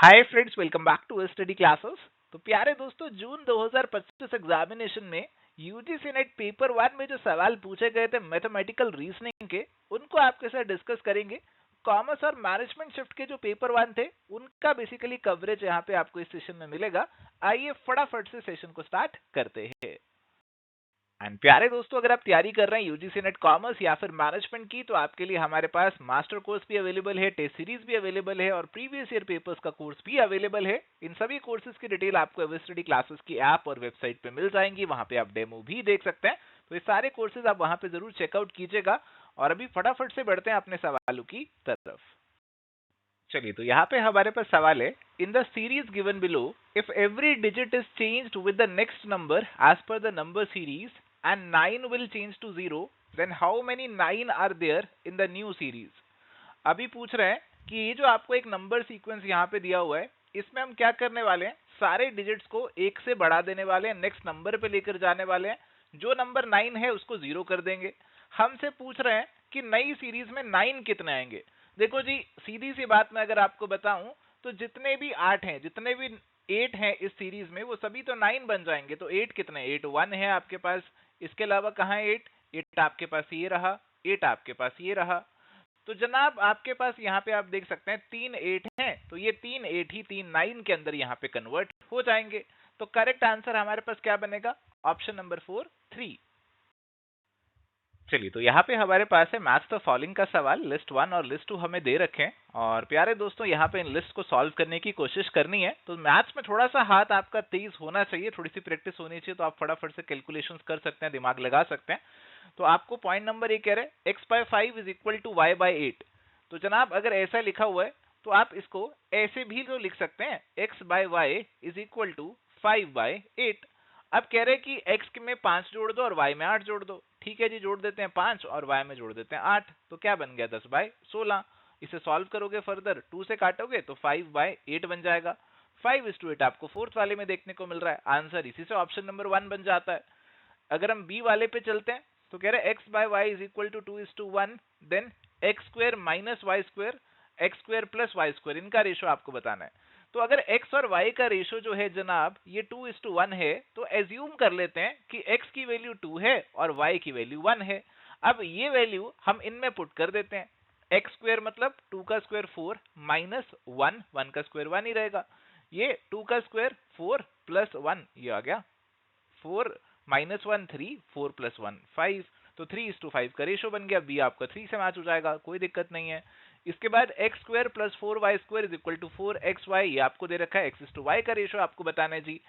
Hi friends, welcome back to study classes. तो प्यारे दोस्तों, जून 2025 एग्जामिनेशन में यूजीसी नेट पेपर वन में जो सवाल पूछे गए थे मैथमेटिकल रीजनिंग के, उनको आपके साथ डिस्कस करेंगे। कॉमर्स और मैनेजमेंट शिफ्ट के जो पेपर वन थे उनका बेसिकली कवरेज यहाँ पे आपको इस सेशन में मिलेगा। आइए फटाफट से सेशन को स्टार्ट करते हैं। एंड प्यारे दोस्तों, अगर आप तैयारी कर रहे हैं यूजीसी नेट कॉमर्स या फिर मैनेजमेंट की, तो आपके लिए हमारे पास मास्टर कोर्स भी अवेलेबल है, टेस्ट सीरीज भी अवेलेबल है और प्रीवियस ईयर पेपर्स का कोर्स भी अवेलेबल है। इन सभी कोर्सेज की डिटेल आपको एवरीस्टडी क्लासेस की ऐप और वेबसाइट पे मिल जाएंगी, वहां पे आप डेमो भी देख सकते हैं। तो ये सारे कोर्सेज आप वहां पे जरूर चेकआउट कीजिएगा। और अभी फटाफट से बढ़ते हैं अपने सवालों की तरफ। चलिए, तो यहाँ पे हमारे पास सवाल है, in the series given below, if every digit is changed with the next number as per the number series and 9 will change to 0, then how many 9 are there in the new series. अभी पूछ रहे हैं कि ये जो आपको एक number sequence यहाँ पे दिया हुआ है, इसमें हम क्या करने वाले हैं, सारे डिजिट्स को एक से बढ़ा देने वाले हैं, नेक्स्ट नंबर पे लेकर जाने वाले हैं। जो नंबर 9 है उसको 0 कर देंगे। हमसे पूछ रहे हैं कि नई सीरीज में 9 कितने आएंगे। देखो जी, सीधी सी बात मैं अगर आपको बताऊं, तो जितने भी 8 हैं, जितने भी 8 हैं इस सीरीज में, वो सभी तो 9 बन जाएंगे। तो 8 कितने, 8 1 है आपके पास। इसके अलावा कहाँ है 8? 8 आपके पास ये रहा, 8 आपके पास ये रहा। तो जनाब आपके पास यहाँ पे आप देख सकते हैं 3 8 हैं, तो ये 3 8 ही 3 9 के अंदर यहाँ पे कन्वर्ट हो जाएंगे। तो करेक्ट आंसर हमारे पास क्या बनेगा? Option number 4 3। चलिए, तो यहाँ पे हमारे पास है मैथ्स द फॉलोइंग का सवाल। लिस्ट वन और लिस्ट टू हमें दे रखे हैं, और प्यारे दोस्तों यहाँ पे इन लिस्ट को सॉल्व करने की कोशिश करनी है। तो मैथ्स में थोड़ा सा हाथ आपका तेज होना चाहिए, थोड़ी सी प्रैक्टिस होनी चाहिए, तो आप फटाफट से कैलकुलेशंस कर सकते हैं, दिमाग लगा सकते हैं। तो आपको पॉइंट नंबर ये कह रहे हैं x/5 is equal to y/8। तो जनाब अगर ऐसा लिखा हुआ है तो आप इसको ऐसे भी तो लिख सकते हैं, x/y इज इक्वल टू 5/8। अब कह रहे हैं कि x में 5 जोड़ दो और y में 8 जोड़ दो। ठीक है जी, जोड़ देते हैं 5 और y में जोड़ देते हैं 8। तो क्या बन गया? 10/16। इसे सॉल्व करोगे फर्दर, 2 से काटोगे तो 5/8 बन जाएगा। 5:8 आपको फोर्थ वाले में देखने को मिल रहा है। आंसर इसी से ऑप्शन नंबर 1 बन जाता है। अगर हम बी वाले पे चलते हैं, तो कह रहे हैं x/y is equal to 2:1, then x² minus y², x² plus y², इनका रेशो आपको बताना है। तो अगर x और y का रेशो जो है जनाब ये 2:1 है, तो एज्यूम कर लेते हैं कि x की वैल्यू 2 है और y की वैल्यू 1 है। अब ये वैल्यू हम इनमें पुट कर देते हैं। x² मतलब 2 का स्क्वायर 4 माइनस 1, 1 का स्क्वायर 1 ही रहेगा। ये 2 का स्क्वायर 4 प्लस 1, ये आ गया 4 माइनस 1 3, 4 प्लस 1 5। तो 3:5 का रेशो बन गया। बी आपका 3 से मैच हो जाएगा, कोई दिक्कत नहीं है। इसके बाद x² plus 4y² is equal to 4xy, ये आपको दे रखा है। x:y का रेशो आपको बताना है जी।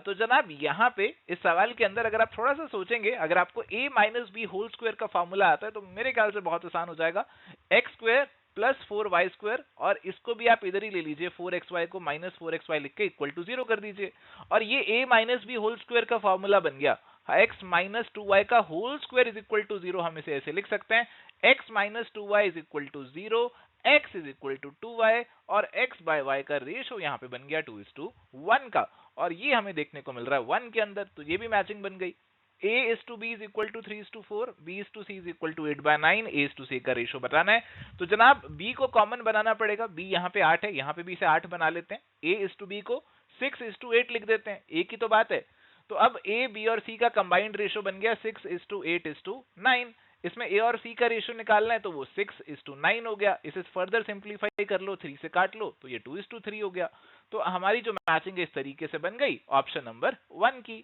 तो जनाब यहाँ पे इस सवाल के अंदर अगर आप थोड़ा सा सोचेंगे, अगर आपको a minus B whole square का फॉर्मूला आता है, तो मेरे ख्याल से बहुत आसान हो जाएगा। x² प्लस 4y², और इसको भी आप इधर ही ले लीजिए, 4xy को माइनस 4xy लिख के इक्वल टू 0 कर दीजिए। और ये a minus B whole square का फॉर्मूला बन गया। x माइनस 2y का whole square is equal to 0, हम इसे ऐसे लिख सकते हैं, x minus 2y is equal to 0, x is equal to 2y, और x/y का रेशो यहाँ पे बन गया 2:1 का। और ये हमें देखने को मिल रहा है 1 के अंदर, तो ये भी मैचिंग बन गई। a is to b is equal to 3:4, b is to c is equal to 8/9, a is to c का रेशो बताना है। तो जनाब b को कॉमन बनाना पड़ेगा। b यहाँ पे 8 है, यहाँ पे b से 8 बना लेते हैं। a is to b को 6:8 लिख देते हैं, एक ही तो बात है। तो अब a, b और c का कंबाइंड रेशो बन गया 6:8:9। इसमें a और c का रेशो निकालना है, तो वो 6:9 हो गया। इसे फर्दर सिंप्लीफाई कर लो, 3 से काट लो, तो ये 2:3 हो गया। तो हमारी जो मैचिंग इस तरीके से बन गई ऑप्शन नंबर 1 की।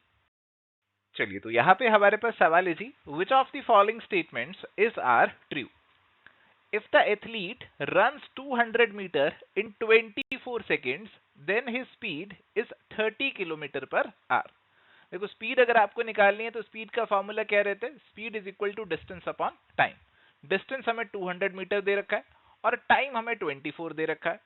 चलिए, तो यहाँ पे हमारे पास सवाल है जी, which of the following statements is are true. If the athlete runs 200 metre in 24 seconds, then his speed is 30 kilometre per hour. देखो, स्पीड अगर आपको निकालनी है तो स्पीड का फॉर्मूला क्या रहता है? Speed is equal to distance upon time. Distance हमें 200 मीटर दे रखा है और टाइम हमें 24 दे रखा है।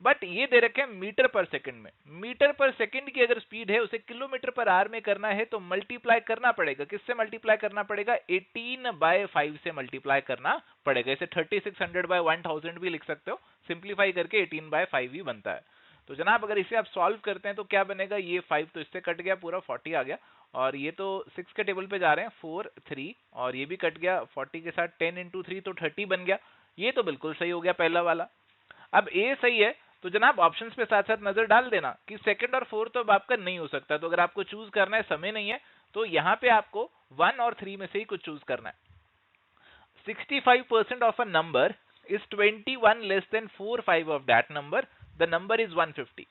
बट ये दे रखे हैं मीटर पर सेकंड में। मीटर पर सेकंड की अगर स्पीड है, उसे किलोमीटर पर आवर में करना है, तो मल्टीप्लाई करना पड़ेगा। किससे मल्टीप्लाई करना पड़ेगा? 18/5 से मल्टीप्लाई करना पड़ेगा। इसे 3600/1000 भी लिख सकते हो, सिंप्लीफाई करके 18/5 ही बनता है। तो जनाब अगर इसे आप सॉल्व करते हैं तो क्या बनेगा? ये 5 तो इससे कट गया, पूरा 40 आ गया। और ये तो 6 के टेबल पे जा रहे हैं, 4 3, और ये भी कट गया 40 के साथ, 10 into 3 तो 30 बन गया। ये तो बिल्कुल सही हो गया पहला वाला। अब ए सही है, तो जनाब ऑप्शंस पे साथ साथ नजर डाल देना कि सेकंड और फोर्थ तो अब आपका नहीं हो सकता, तो अगर आपको चूज करना है, समय नहीं है, तो यहाँ पे आपको 1 और 3 में से ही कुछ चूज करना है। 65% of a number is 21 less than 4 5 of that number, the number is 150।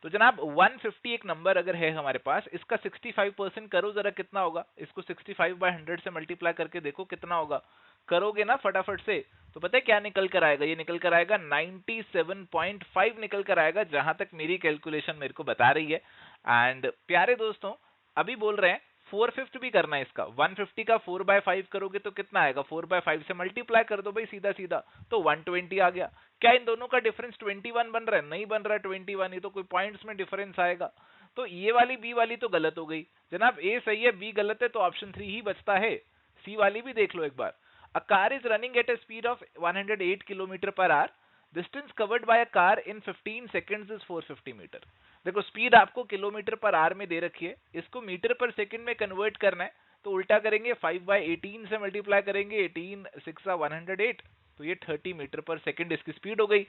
तो जनाब 150 एक नंबर अगर है हमारे पास, इसका 65% करो जरा कितना होगा, इसको 65/100 से मल्टीप्लाई करके देखो कितना होगा, करोगे ना फटाफट से, तो पता है क्या निकल कर आएगा, ये निकल कर आएगा 97.5 निकल कर आएगा, जहां तक मेरी कैलकुलेशन मेरे को बता रही है। एंड प्यारे दोस्तों अभी बोल रहे हैं 4/5 भी करना है इसका, 150 का 4/5 करोगे तो कितना आएगा, 4/5 से मल्टीप्लाई कर दो भाई सीधा सीधा, तो 120 आ गया। क्या इन दोनों का डिफरेंस 21 बन रहा है, नहीं बन रहा है 21, ये तो कोई पॉइंट्स में डिफरेंस आएगा। तो ये वाली बी वाली तो गलत हो गई जनाब, ए सही है बी गलत है, तो ऑप्शन 3 ही बचता है। सी वाली भी देख लो एक बार। A car is running at a speed of 108 kilometre per hour, distance covered by a car in 15 seconds is 450 metre. देखो स्पीड आपको किलोमीटर पर आवर में दे रखी है, इसको मीटर पर सेकंड में कन्वर्ट करना है, तो उल्टा करेंगे 5/18 से मल्टीप्लाई करेंगे, 18 6 108, तो ये 30 मीटर पर सेकंड इसकी स्पीड हो गई।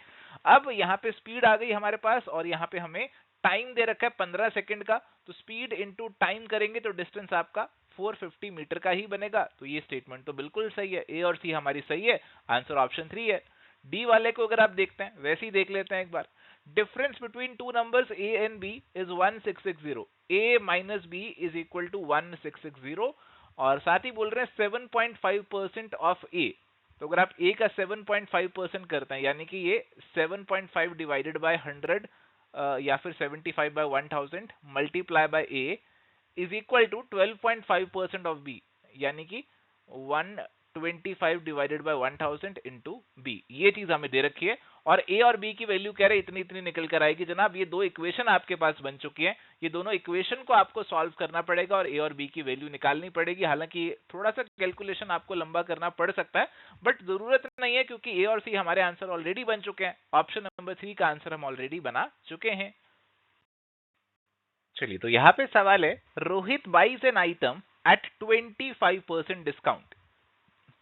अब यहाँ पे स्पीड आ गई हमारे पास, और यहाँ पे हमें टाइम दे रखा है 15 सेकंड का, तो स्पीड इंटू टाइम करेंगे तो डिस्टेंस आपका 450 मीटर का ही बनेगा। तो ये स्टेटमेंट तो बिल्कुल सही है, ए और सी हमारी सही है, आंसर ऑप्शन 3 है। डी वाले को अगर आप देखते हैं वैसे ही देख लेते हैं एक बार। Difference between two numbers A and B is 1660, A minus B is equal to 1660, और साथ ही बोल रहे हैं 7.5% ऑफ ए, तो अगर आप ए का 7.5% करते हैं, यानी कि ये 7.5 डिवाइडेड बाय 100 या फिर 75/1000 multiply by A is equal to 12.5% of B, यानी कि 125 डिवाइडेड बाय 1000 इंटू बी, ये चीज हमें दे रखी है। और ए और बी की वैल्यू कह रहे इतनी इतनी निकल कर आएगी जनाब। ये दो इक्वेशन आपके पास बन चुकी हैं, ये दोनों इक्वेशन को आपको सॉल्व करना पड़ेगा और ए और बी की वैल्यू निकालनी पड़ेगी। हालांकि थोड़ा सा कैलकुलेशन आपको लंबा करना पड़ सकता है, बट जरूरत नहीं है, क्योंकि ए और सी हमारे आंसर ऑलरेडी बन चुके हैं। ऑप्शन नंबर 3 का आंसर हम ऑलरेडी बना चुके हैं। चलिए, तो यहाँ पे सवाल है, Rohit buys an item at 25% discount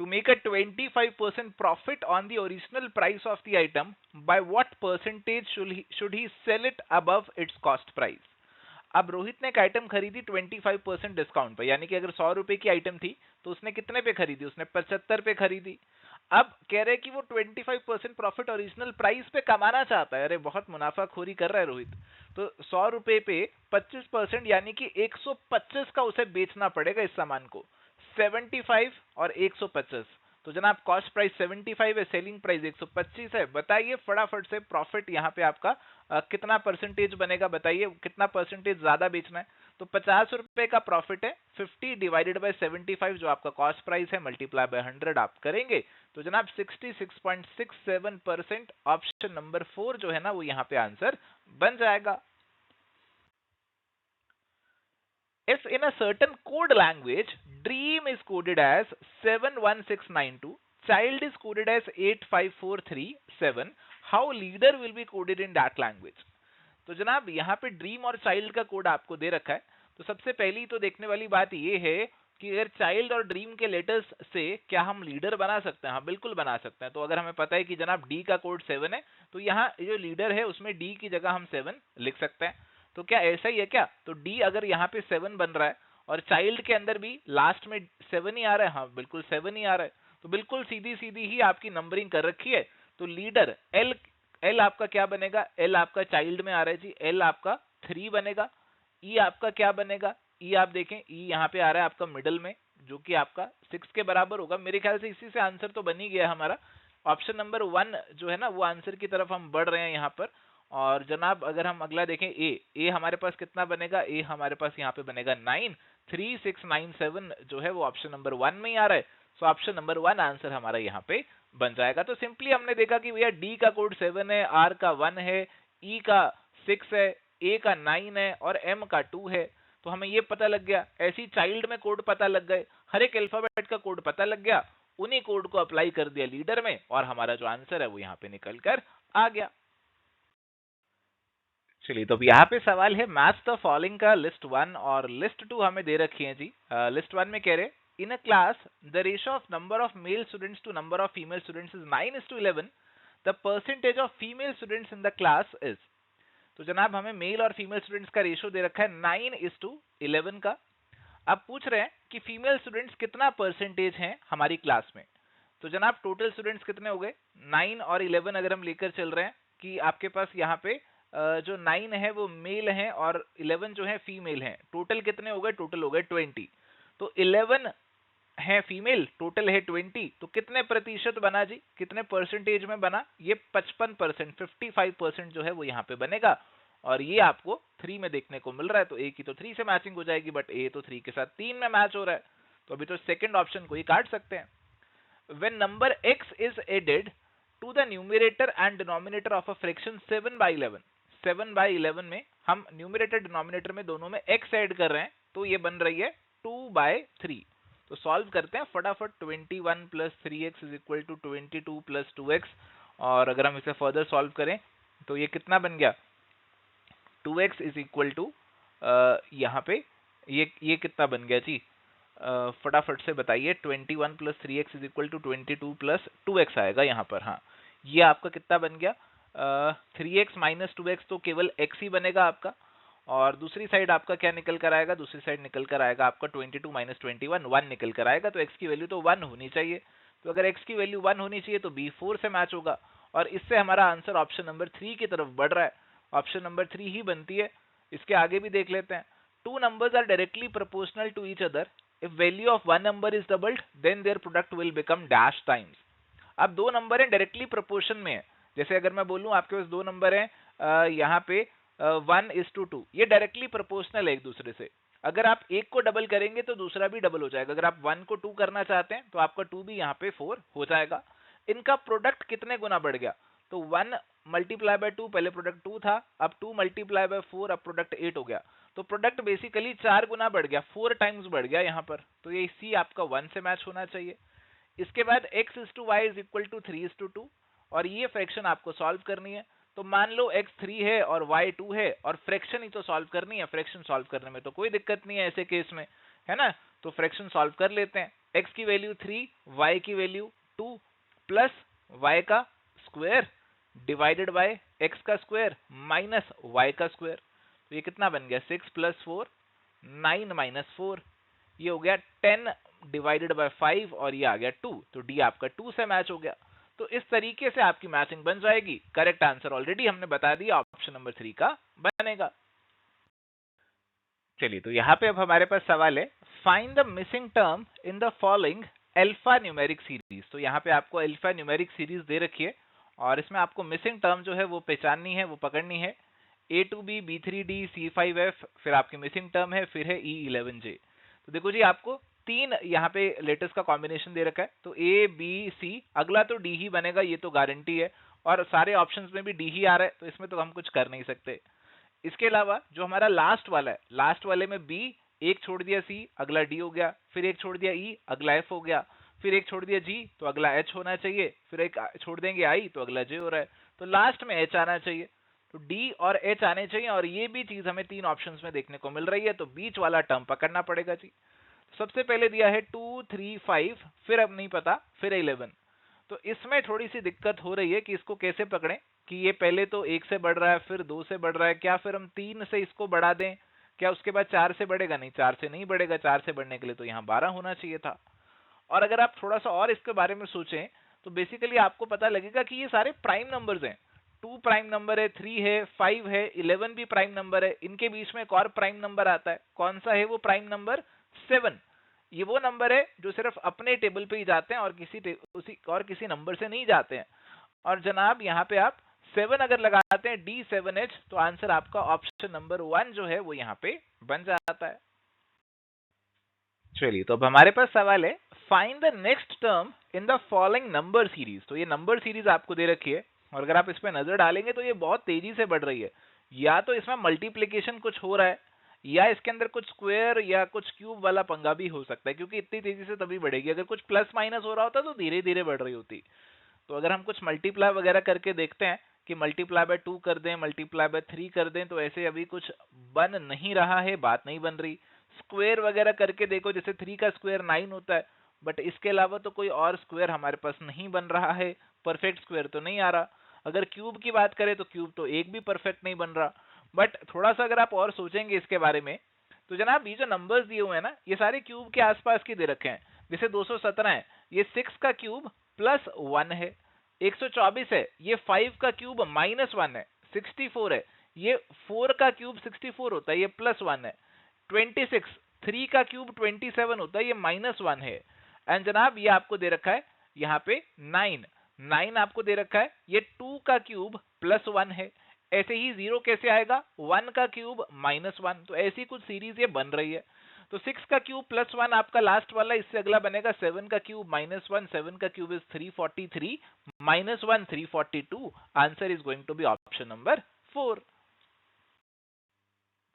to make a 25% profit on the original price of the item, by what percentage should he sell it above its cost price? अब रोहित ने एक आइटम खरीदी 25% डिस्काउंट पे, यानी कि अगर 100 रुपए की आइटम थी तो उसने कितने पे खरीदी, उसने 75 पे खरीदी। अब कह रहे कि वो 25% प्रॉफिट ओरिजिनल प्राइस पे कमाना चाहता है। अरे बहुत मुनाफाखोरी कर रहा है रोहित, तो 100 रुपए पे 25% यानी कि 125 का उसे बेचना पड़ेगा इस सामान को। 75 और 125, तो जनाब कॉस्ट प्राइस 75 है, सेलिंग प्राइस 125 है। बताइए फटाफट से प्रॉफिट यहाँ पे आपका कितना परसेंटेज बनेगा, बताइए कितना परसेंटेज ज्यादा बेचना है। तो 50 रुपए का प्रॉफिट है, 50 डिवाइडेड बाय 75 जो आपका कॉस्ट प्राइस है, मल्टीप्लाई बाय 100 आप करेंगे, तो जनाब 66.67%, ऑप्शन नंबर 4 जो है ना वो यहाँ पे आंसर बन जाएगा। If in a certain code language dream is coded as 71692, child is coded as 85437, how leader will be coded in that language? तो जनाब यहाँ पे ड्रीम और चाइल्ड का कोड आपको दे रखा है। तो सबसे पहली तो देखने वाली बात ये है कि अगर चाइल्ड और ड्रीम के लेटर्स से क्या हम लीडर बना सकते हैं? हाँ बिल्कुल बना सकते हैं। तो अगर हमें पता है कि जनाब डी का कोड 7 है, तो यहाँ जो लीडर है उसमें डी की जगह हम 7 लिख सकते हैं। तो क्या ऐसा ही है क्या? तो डी अगर यहाँ पे 7 बन रहा है और चाइल्ड के अंदर भी लास्ट में 7 ही आ रहा है, हाँ बिल्कुल 7 ही आ रहा है, तो बिल्कुल सीधी सीधी ही आपकी नंबरिंग कर रखी है। तो लीडर एल, एल आपका क्या बनेगा? एल आपका चाइल्ड में आ रहा है जी, एल आपका 3 बनेगा। ई आपका क्या बनेगा? ई आप देखें, ई यहाँ पे आ रहा है आपका मिडल में, जो कि आपका 6 के बराबर होगा। मेरे ख्याल से इसी से आंसर तो बन ही गया हमारा। ऑप्शन नंबर 1 जो है ना वो आंसर की तरफ हम बढ़ रहे हैं यहाँ पर। और जनाब अगर हम अगला देखें, ए हमारे पास कितना बनेगा? ए हमारे पास यहाँ पे बनेगा 9, 3697 जो है वो ऑप्शन नंबर 1 में ही आ रहा है। सो ऑप्शन नंबर 1 आंसर हमारा यहाँ पे बन जाएगा। तो सिंपली हमने देखा कि भैया डी का कोड 7 है, आर का 1 है, ई का 6 है, ए का 9 है और एम का 2 है। तो हमें ये पता लग गया, ऐसी चाइल्ड में कोड पता लग गए, हर एक अल्फाबेट का कोड पता लग गया, उन्हीं कोड को अप्लाई कर दिया लीडर में और हमारा जो आंसर है वो यहाँ पे निकल कर आ गया। चलिए, तो यहाँ पे सवाल है, मैच द फॉलोइंग का लिस्ट 1 और लिस्ट 2 हमें दे रखी है जी। लिस्ट 1 में कह रहे, in a class the ratio of number of male students to number of female students is 9:11, the percentage of female students in the class is. तो जनाब हमें मेल और फीमेल स्टूडेंट्स का रेशियो दे रखा है 9:11 का। अब पूछ रहे हैं कि फीमेल स्टूडेंट्स कितना परसेंटेज हैं हमारी क्लास में। तो जनाब टोटल स्टूडेंट्स कितने हो गए, 9 और 11 अगर हम लेकर चल रहे हैं कि आपके पास यहाँ पे जो 9 है वो मेल है और 11 जो है फीमेल है, टोटल कितने हो गए, टोटल हो गए 20। तो 11 है फीमेल, टोटल है 20, तो कितने प्रतिशत बना जी, कितने परसेंटेज में बना, ये 55%, 55% जो है वो यहाँ पे बनेगा। और ये आपको 3 में देखने को मिल रहा है, तो ए की तो 3 से मैचिंग हो जाएगी, बट ए तो 3 के साथ 3 में मैच हो रहा है, तो अभी तो सेकंड ऑप्शन को ही काट सकते हैं। When number x is added to the numerator and denominator of a fraction 7/11, 7/11 में हम न्यूमरेटर डिनोमिनेटर में दोनों में x ऐड कर रहे हैं, तो ये बन रही है 2/3। तो सॉल्व करते हैं फटाफट। 21 plus 3x is equal to 22 plus 2x, और अगर हम इसे फर्दर सॉल्व करें तो ये कितना बन गया, 2x इज इक्वल टू यहाँ पे ये कितना बन गया जी, फटाफट से बताइए। 21 plus 3x is equal to 22 plus 2x आएगा यहाँ पर। हाँ, ये आपका कितना बन गया, 3x माइनस 2x, तो केवल x ही बनेगा आपका। और दूसरी साइड आपका क्या निकल कर आएगा, दूसरी साइड निकल कर आएगा आपका 22 माइनस 21, 1 निकल कर आएगा, तो x की वैल्यू तो 1 होनी चाहिए। तो अगर x की वैल्यू 1 होनी चाहिए तो b 4 से मैच होगा, और इससे हमारा आंसर ऑप्शन नंबर 3 की तरफ बढ़ रहा है। ऑप्शन नंबर 3 ही बनती है। इसके आगे भी देख लेते हैं। Two numbers are directly proportional to each other, if value of one number is doubled then their product will become dash times। अब दो नंबर हैं डायरेक्टली प्रोपोर्शन में है, जैसे अगर मैं बोलूं आपके पास दो नंबर हैं यहाँ पे 1:2, ये डायरेक्टली प्रोपोर्शनल है एक दूसरे से। अगर आप एक को डबल करेंगे तो दूसरा भी डबल हो जाएगा। अगर आप 1 को 2 करना चाहते हैं तो आपका 2 भी यहाँ पे 4 हो जाएगा। इनका प्रोडक्ट कितने गुना बढ़ गया, तो 1 मल्टीप्लाई बाय 2, पहले प्रोडक्ट 2 था, अब 2 मल्टीप्लाई बाय 4, अब प्रोडक्ट 8 हो गया। तो प्रोडक्ट बेसिकली 4 गुना बढ़ गया, 4 टाइम्स बढ़ गया यहाँ पर। तो ये सी आपका 1 से मैच होना चाहिए। इसके बाद x is to Y is equal to 3:2, और ये फ्रैक्शन आपको सॉल्व करनी है। तो मान लो x 3 है और y 2 है, और फ्रैक्शन ही तो सॉल्व करनी है। फ्रैक्शन सॉल्व करने में तो कोई दिक्कत नहीं है ऐसे केस में, है ना। तो फ्रैक्शन सॉल्व कर लेते हैं। x की वैल्यू 3, y की वैल्यू 2, प्लस y का स्क्वायर डिवाइडेड बाय x का स्क्वायर माइनस y का स्क्वायर। तो ये कितना बन गया, 6 प्लस 4, 9 माइनस 4, ये हो गया 10 डिवाइडेड बाय 5, और ये आ गया 2। तो डी आपका 2 से मैच हो गया। तो इस तरीके से आपकी मैचिंग बन जाएगी। करेक्ट आंसर ऑलरेडी हमने बता दिया, ऑप्शन नंबर 3 का बनेगा। चलिए, तो यहाँ पे अब हमारे पास सवाल है, find the missing term in the following alpha numeric series. तो यहाँ पे आपको अल्फा न्यूमेरिक सीरीज दे रखी है, और इसमें आपको मिसिंग टर्म जो है वो पहचाननी है, वो पकड़नी है। A2B, B3D, C5F, फिर आपकी मिसिंग टर्म है, फिर है E11J। तो देखो जी, आपको 3 यहाँ पे लेटर्स का कॉम्बिनेशन दे रखा है, तो A, B, C, अगला तो D ही बनेगा, ये तो गारंटी है, और सारे ऑप्शंस में भी D ही आ रहा है, तो इसमें तो हम कुछ कर नहीं सकते। इसके अलावा जो हमारा लास्ट वाला है, लास्ट वाले में B, एक छोड़ दिया C, अगला D हो गया, फिर एक छोड़ दिया E, अगला F हो गया, फिर एक छोड़ दिया G, तो अगला H होना चाहिए, फिर एक छोड़ देंगे I, तो अगला J हो रहा है, तो लास्ट में H आना चाहिए। तो D और H आने चाहिए, और ये भी चीज हमें 3 ऑप्शंस में देखने को मिल रही है, तो बीच वाला टर्म पकड़ना पड़ेगा जी। सबसे पहले दिया है 2, 3, 5, फिर अब नहीं पता, फिर 11। तो इसमें थोड़ी सी दिक्कत हो रही है कि इसको कैसे पकड़ें, कि ये पहले तो 1 से बढ़ रहा है, फिर 2 से बढ़ रहा है, क्या फिर हम 3 से इसको बढ़ा दें, क्या उसके बाद 4 से बढ़ेगा, नहीं 4 से नहीं बढ़ेगा, 4 से बढ़ने के लिए तो यहाँ 12 होना चाहिए था। और अगर आप थोड़ा सा और इसके बारे में सोचें तो बेसिकली आपको पता लगेगा कि ये सारे प्राइम नंबर्स हैं। 2 प्राइम नंबर है, 3 है, 5 है, 11 भी प्राइम नंबर है। इनके बीच में एक और प्राइम नंबर आता है, कौन सा है वो प्राइम नंबर, 7। ये वो नंबर है जो सिर्फ अपने टेबल पे ही जाते हैं और किसी नंबर से नहीं जाते हैं। और जनाब यहाँ पे आप 7 अगर लगाते हैं, D7H, तो आंसर आपका ऑप्शन नंबर 1 जो है वो यहाँ पे बन जाता है। चलिए, तो अब हमारे पास सवाल है, find the next term in the following number series. तो ये नंबर सीरीज आपको दे रखी है, और अगर आप इस पे नजर डालेंगे तो ये बहुत तेजी से बढ़ रही है। या तो इसमें मल्टीप्लीकेशन कुछ हो रहा है, या इसके अंदर कुछ स्क्वायर या कुछ क्यूब वाला पंगा भी हो सकता है, क्योंकि इतनी तेजी से तभी बढ़ेगी। अगर कुछ प्लस माइनस हो रहा होता तो धीरे धीरे बढ़ रही होती। तो अगर हम कुछ मल्टीप्लाई वगैरह करके देखते हैं कि मल्टीप्लाई बाय 2 कर दें, मल्टीप्लाई बाय 3 कर दें, तो ऐसे अभी कुछ बन नहीं रहा है, बात नहीं बन रही। स्क्वायर वगैरह करके देखो, जैसे 3 का स्क्वायर 9 होता है, बट इसके अलावा तो कोई और स्क्वायर हमारे पास नहीं बन रहा है, परफेक्ट स्क्वायर तो नहीं आ रहा। अगर क्यूब की बात करें तो क्यूब तो एक भी परफेक्ट नहीं बन रहा। बट थोड़ा सा अगर आप और सोचेंगे इसके बारे में, तो जनाब ये जो नंबर्स दिए हुए हैं ना, ये सारे क्यूब के आसपास के दे रखे हैं। जैसे 217 है, ये 6 का क्यूब प्लस 1 है। 124 है, ये 5 का क्यूब माइनस 1 है। 64 है, ये 4 का क्यूब 64 होता है, ये प्लस 1 है। 26, 3 का क्यूब 27 होता है, ये माइनस 1 है। एंड जनाब ये आपको दे रखा है यहाँ पे 9, 9 आपको दे रखा है, ये 2 का क्यूब प्लस 1 है। ऐसे ही 0 कैसे आएगा, 1 का क्यूब माइनस 1। तो ऐसी कुछ सीरीज ये बन रही है। तो 6 का क्यूब प्लस 1 आपका लास्ट वाला, इससे अगला बनेगा 7 का क्यूब माइनस 1, 7 का cube is 343, minus 1 342। Answer is going to be option number 4।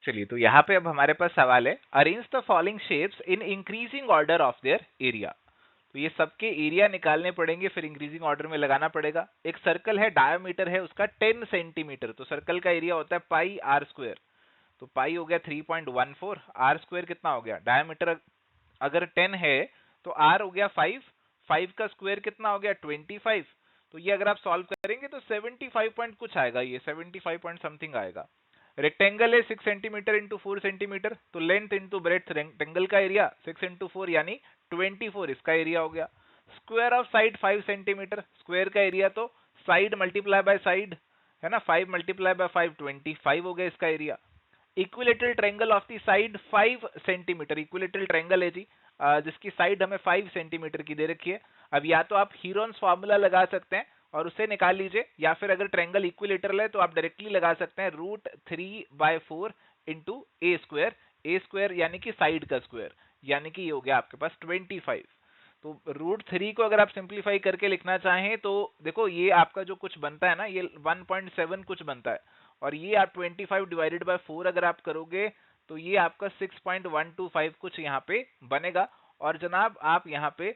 चलिए, तो यहाँ पे अब हमारे पास सवाल है, arrange the following shapes in increasing order of their area. तो ये सबके एरिया निकालने पड़ेंगे, फिर इंक्रीजिंग ऑर्डर में लगाना पड़ेगा। एक सर्कल है, डायमीटर है उसका 10 सेंटीमीटर, तो सर्कल का एरिया होता है पाई आर स्क्वायर। तो पाई हो गया 3.14, आर स्क्वायर कितना हो गया, डायमीटर अगर 10 है तो आर हो गया 5, 5 का स्क्वायर कितना हो गया 25। तो ये अगर आप सॉल्व करेंगे तो 75 पॉइंट कुछ आएगा, ये 75 पॉइंट समथिंग आएगा। रेक्टेंगल है 6 सेंटीमीटर इंटू 4 सेंटीमीटर, तो लेंथ इंटू ब्रेड्थ, रेक्टेंगल का एरिया 6 इंटू 4 यानी 24 इसका एरिया हो गया। Square of side 5 centimetre, square का एरिया तो साइड मल्टीप्लाई बाय साइड है ना, 5 मल्टीप्लाई बाय 5 25 हो गया इसका area. Equilateral triangle of the side 5 centimetre, equilateral triangle है जी, जिसकी साइड हमें 5 सेंटीमीटर की दे रखी है। अब या तो आप हीरोन्स फार्मूला लगा सकते हैं और उससे निकाल लीजिए, या फिर अगर ट्रायंगल इक्विलेटरल है तो आप डायरेक्टली लगा सकते हैं √3/4 इंटू ए स्क्वायर। ए स्क्वायर यानी कि साइड का स्क्वायर, यानी कि ये हो गया आपके पास 25। तो √3 को अगर आप सिंप्लीफाई करके लिखना चाहें तो देखो ये आपका जो कुछ बनता है ना, ये 1.7 कुछ बनता है, और ये आप 25 डिवाइडेड बाय 4 अगर आप करोगे तो ये आपका 6.125 कुछ यहाँ पे बनेगा। और जनाब आप यहाँ पे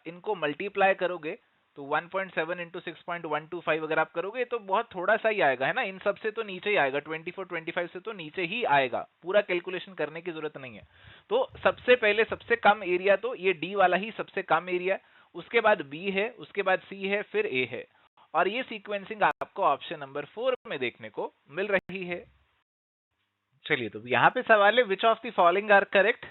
इनको मल्टीप्लाई करोगे तो 1.7 इंटू 6.125 अगर आप करोगे तो बहुत थोड़ा सा ही आएगा, है ना, इन सब से तो नीचे ही आएगा, 24 25 से तो नीचे ही आएगा, पूरा कैलकुलेशन करने की जरूरत नहीं है। तो सबसे पहले सबसे कम एरिया तो ये डी वाला ही सबसे कम एरिया है, उसके बाद बी है, उसके बाद सी है, फिर ए है। और ये सीक्वेंसिंग आपको ऑप्शन नंबर 4 में देखने को मिल रही है। चलिए, तो यहाँ पे सवाल है, which of the following are correct.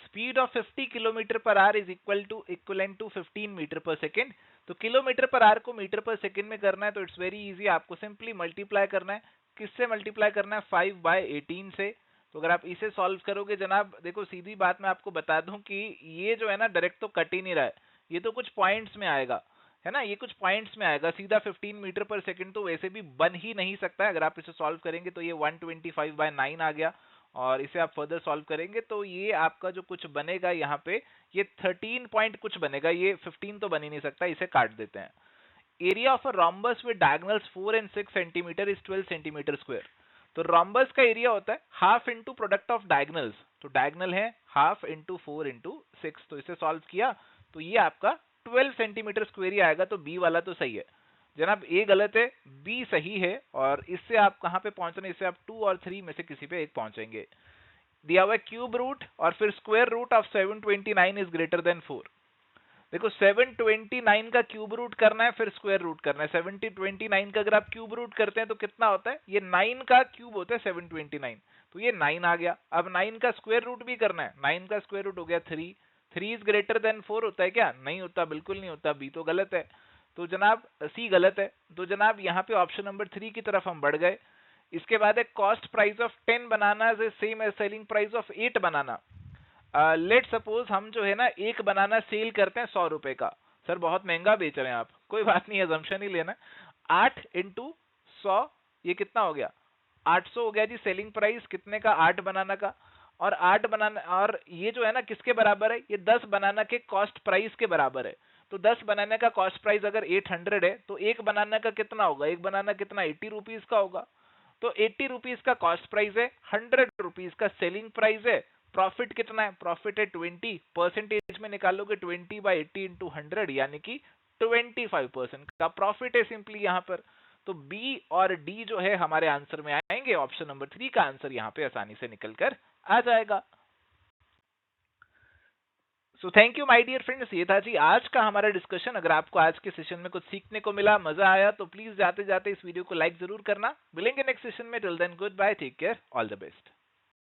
Speed of 50 kilometre per hour is equivalent to 15 metre per second. तो किलोमीटर पर आवर को मीटर पर सेकेंड में करना है तो इट्स वेरी इजी, आपको सिंपली मल्टीप्लाई करना है। किससे मल्टीप्लाई करना है, 5/18 से। तो अगर आप इसे सॉल्व करोगे जनाब, देखो सीधी बात मैं आपको बता दूं कि ये जो है ना डायरेक्ट तो कट ही नहीं रहा है, ये तो कुछ पॉइंट्स में आएगा, है ना, ये कुछ पॉइंट्स में आएगा। सीधा 15 मीटर पर सेकंड तो वैसे भी बन ही नहीं सकता है। अगर आप इसे सॉल्व करेंगे तो ये 125/9 आ गया, और इसे आप फर्दर सॉल्व करेंगे तो ये आपका जो कुछ बनेगा यहाँ पे, ये 13 पॉइंट कुछ बनेगा, ये 15 तो बन ही नहीं सकता, इसे काट देते हैं। Area of a rhombus with diagonals 4 and 6 centimetre is 12 centimetre square. तो rhombus का एरिया होता है half into product of diagonals, तो डायगनल है हाफ इंटू 4 इंटू 6, तो इसे सॉल्व किया तो ये आपका 12 सेंटीमीटर स्क्वायर ही आएगा। तो बी वाला तो सही है जनाब, ए गलत है, बी सही है। और इससे आप कहां पे पहुंच रहे हैं, इससे आप 2 और 3 में से किसी पे एक पहुंचेंगे। दिया हुआ क्यूब रूट और फिर square root of 729 is greater than 4। देखो 729 का क्यूब रूट करना है, फिर स्क्वायर रूट करना है। 729 का अगर आप क्यूब रूट करते हैं तो कितना होता है, ये 9 का क्यूब होता है 729, तो ये 9 आ गया। अब 9 का स्क्वायर रूट भी करना है, 9 का स्क्वायर रूट हो गया 3। 3 इज ग्रेटर देन 4 होता है क्या, नहीं होता, बिल्कुल नहीं होता, बी तो गलत है। तो जनाब सी गलत है। तो जनाब यहाँ पे ऑप्शन नंबर 3 की तरफ हम बढ़ गए। इसके बाद है cost price of 10 banana is same as selling price of 8 banana. Let suppose हम जो है ना एक बनाना सेल करते हैं 100 रुपए का। सर बहुत महंगा बेच रहे हैं आप, कोई बात नहीं, अजम्पशन ही लेना। 8 इंटू 100 ये कितना हो गया, 800 हो गया जी सेलिंग प्राइस कितने का, 8 बनाना का। और 8 बनाना, और ये जो है ना किसके बराबर है, ये 10 बनाना के कॉस्ट प्राइस के बराबर है। तो 10 बनाने का कॉस्ट प्राइस अगर 800 है तो एक बनाना का कितना होगा, एक बनाना कितना 80 रुपीज का होगा। तो 80 रुपीज का कॉस्ट प्राइस है, 100 रुपीज का सेलिंग प्राइस है। प्रॉफिट कितना है, प्रॉफिट है 20, परसेंटेज में निकालोगे 20/80 इंटू 100 यानी कि 25% का प्रॉफिट है सिंपली यहाँ पर। तो बी और डी जो है हमारे आंसर में आएंगे, ऑप्शन नंबर 3 का आंसर यहाँ पे आसानी से निकल कर आ जाएगा। So thank you my dear friends, ये था जी आज का हमारा डिस्कशन। अगर आपको आज के सेशन में कुछ सीखने को मिला, मजा आया, तो प्लीज जाते जाते इस वीडियो को लाइक जरूर करना। मिलेंगे नेक्स्ट सेशन में। Till then goodbye, take care, all the best.